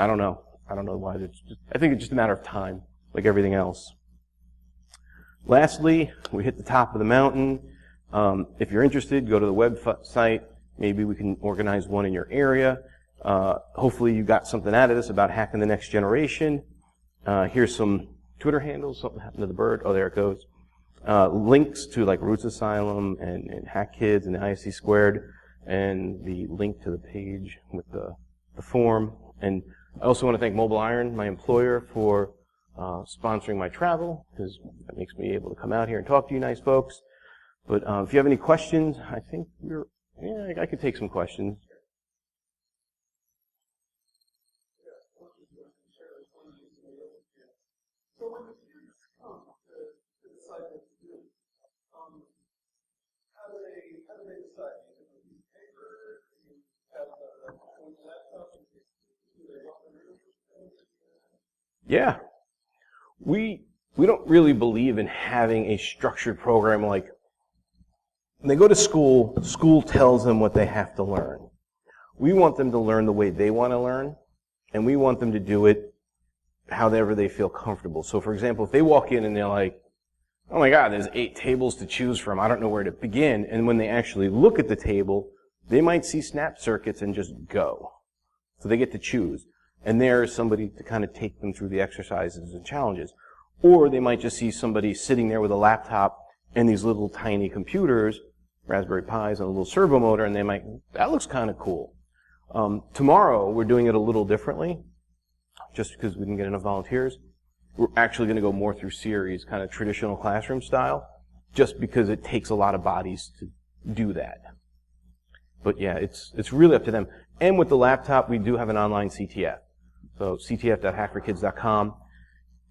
don't know. I don't know why. I think it's just a matter of time, like everything else. Lastly, we hit the top of the mountain. If you're interested, go to the website. Maybe we can organize one in your area. Hopefully you got something out of this about hacking the next generation. Here's some Twitter handles. Something happened to the bird. Oh, there it goes. Links to like Roots Asylum and Hack Kids and the ISC Squared, and the link to the page with the form. And I also want to thank Mobile Iron, my employer, for sponsoring my travel, because that makes me able to come out here and talk to you nice folks. But if you have any questions, I think I could take some questions. Yeah. We don't really believe in having a structured program like when they go to school, school tells them what they have to learn. We want them to learn the way they want to learn, and we want them to do it however they feel comfortable. So for example, if they walk in and they're like, oh my God, there's 8 tables to choose from, I don't know where to begin, and when they actually look at the table, they might see snap circuits and just go. So they get to choose. And there's somebody to kind of take them through the exercises and challenges. Or they might just see somebody sitting there with a laptop and these little tiny computers, Raspberry Pis, and a little servo motor, and they might, that looks kind of cool. Tomorrow, we're doing it a little differently, just because we didn't get enough volunteers. We're actually going to go more through series, kind of traditional classroom style, just because it takes a lot of bodies to do that. But yeah, it's really up to them. And with the laptop, we do have an online CTF. So ctf.hackforkids.com.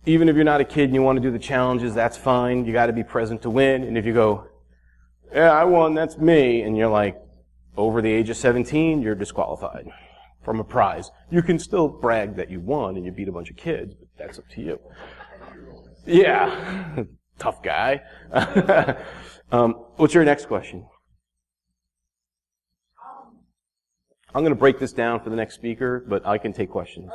Even if you're not a kid and you want to do the challenges, that's fine. You got to be present to win. And if you go, yeah, I won, that's me, and you're like over the age of 17, you're disqualified from a prize. You can still brag that you won and you beat a bunch of kids, but that's up to you. Yeah, tough guy. What's your next question? I'm going to break this down for the next speaker, but I can take questions.